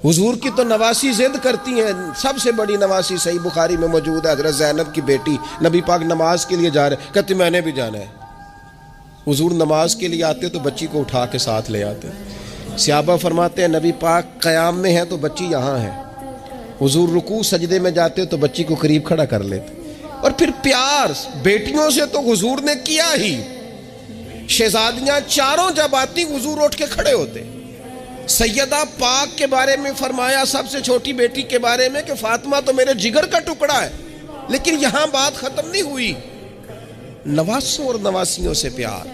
حضور کی تو نواسی ضد کرتی ہیں. سب سے بڑی نواسی صحیح بخاری میں موجود ہے، حضرت زینب کی بیٹی. نبی پاک نماز کے لیے جا رہے، کہتے میں نے بھی جانا ہے. حضور نماز کے لیے آتے تو بچی کو اٹھا کے ساتھ لے آتے. صحابہ فرماتے ہیں نبی پاک قیام میں ہے تو بچی یہاں ہے. حضور رکوع سجدے میں جاتے تو بچی کو قریب کھڑا کر لیتے. اور پھر پیار بیٹیوں سے تو حضور نے کیا ہی. شہزادیاں چاروں جب آتی حضور اٹھ کے کھڑے ہوتے. سیدہ پاک کے بارے میں فرمایا سب سے چھوٹی بیٹی کے بارے میں کہ فاطمہ تو میرے جگر کا ٹکڑا ہے. لیکن یہاں بات ختم نہیں ہوئی. نواسوں اور نواسیوں سے پیار.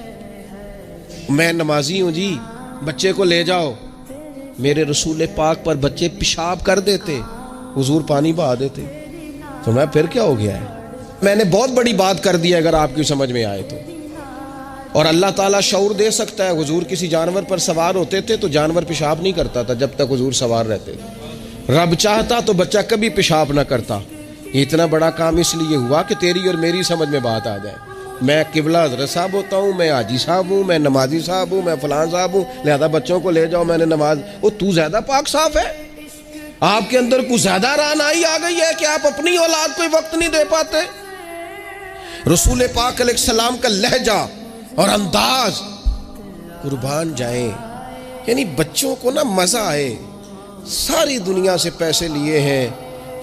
میں نمازی ہوں جی، بچے کو لے جاؤ. میرے رسول پاک پر بچے پیشاب کر دیتے، حضور پانی بہا دیتے. تو میں پھر کیا ہو گیا ہے؟ میں نے بہت بڑی بات کر دی ہے اگر آپ کی سمجھ میں آئے تو. اور اللہ تعالیٰ شعور دے سکتا ہے. حضور کسی جانور پر سوار ہوتے تھے تو جانور پیشاب نہیں کرتا تھا جب تک حضور سوار رہتے تھے. رب چاہتا تو بچہ کبھی پیشاب نہ کرتا. یہ اتنا بڑا کام اس لیے ہوا کہ تیری اور میری سمجھ میں بات آ جائے. میں قبلہ حضرت صاحب ہوتا ہوں، میں حاجی صاحب ہوں، میں نمازی صاحب ہوں، میں فلان صاحب ہوں، لہذا بچوں کو لے جاؤ. میں نے نماز تو زیادہ پاک صاف ہے. آپ کے اندر کچھ زیادہ رعنائی آ گئی ہے کہ آپ اپنی اولاد کو وقت نہیں دے پاتے. رسول پاک علیہ السلام کا لہجہ اور انداز قربان جائیں، یعنی بچوں کو نا مزہ آئے. ساری دنیا سے پیسے لیے ہیں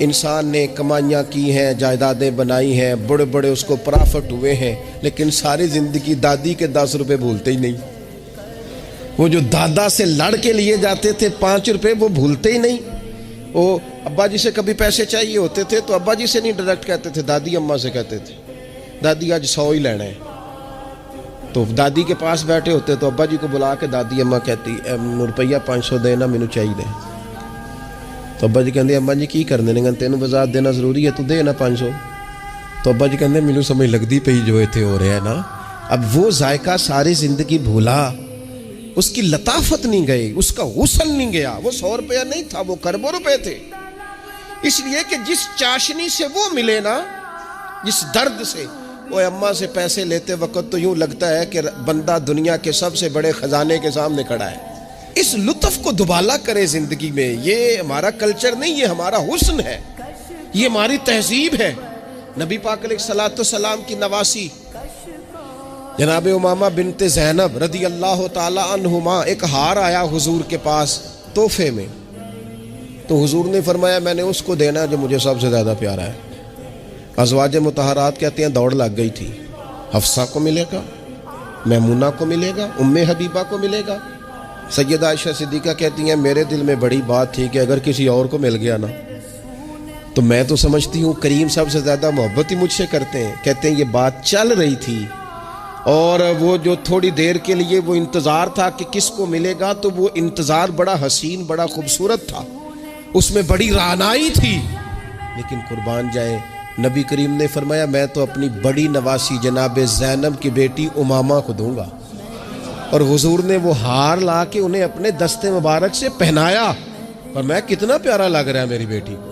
انسان نے، کمائیاں کی ہیں، جائیدادیں بنائی ہیں، بڑے بڑے اس کو پرافٹ ہوئے ہیں، لیکن ساری زندگی دادی کے 10 روپے بھولتے ہی نہیں. وہ جو دادا سے لڑ کے لیے جاتے تھے 5 روپے وہ بھولتے ہی نہیں. وہ ابا جی سے کبھی پیسے چاہیے ہوتے تھے تو ابا جی سے نہیں ڈائریکٹ کہتے تھے، دادی اماں سے کہتے تھے دادی آج 100 ہی لینا ہے. تو دادی کے پاس بیٹھے ہوتے تو ابا جی کو بلا کے دادی اماں کہتی روپیہ 500 دینا مینوں چاہیے. تو ابا جی کہتے اماں جی کی کرنے نے تینوں وضاحت دینا ضروری ہے تو دے نا 500. تو ابا جی کہتے مینوں سمجھ لگتی پئی جو اتنے ہو رہا ہے نا. اب وہ ذائقہ ساری زندگی بھولا، اس کی لطافت نہیں گئی، اس کا غسل نہیں گیا. وہ 100 روپیہ نہیں تھا، وہ کروڑوں روپے تھے. اس لیے کہ جس چاشنی سے وہ ملے نا، جس درد سے. وہ اماں سے پیسے لیتے وقت تو یوں لگتا ہے کہ بندہ دنیا کے سب سے بڑے خزانے کے سامنے کھڑا ہے. اس لطف کو دوبالا کرے زندگی میں. یہ ہمارا کلچر نہیں، یہ ہمارا حسن ہے، یہ ہماری تہذیب ہے. نبی پاک علیہ الصلوۃ والسلام کی نواسی جناب امامہ بنت زینب رضی اللہ تعالی عنہما، ایک ہار آیا حضور کے پاس تحفے میں. تو حضور نے فرمایا میں نے اس کو دینا جو مجھے سب سے زیادہ پیارا ہے. ازواج مطہرات کہتے ہیں دوڑ لگ گئی تھی. حفصہ کو ملے گا، میمونہ کو ملے گا، ام حبیبہ کو ملے گا. سیدہ عائشہ صدیقہ کہتی ہیں میرے دل میں بڑی بات تھی کہ اگر کسی اور کو مل گیا نا تو میں تو سمجھتی ہوں کریم سب سے زیادہ محبت ہی مجھ سے کرتے ہیں. کہتے ہیں یہ بات چل رہی تھی اور وہ جو تھوڑی دیر کے لیے وہ انتظار تھا کہ کس کو ملے گا، تو وہ انتظار بڑا حسین بڑا خوبصورت تھا، اس میں بڑی رعنائی تھی. لیکن قربان جائیں نبی کریم نے فرمایا میں تو اپنی بڑی نواسی جناب زینب کی بیٹی امامہ کو دوں گا. اور حضور نے وہ ہار لا کے انہیں اپنے دستے مبارک سے پہنایا. اور میں کتنا پیارا لگ رہا ہے میری بیٹی کو.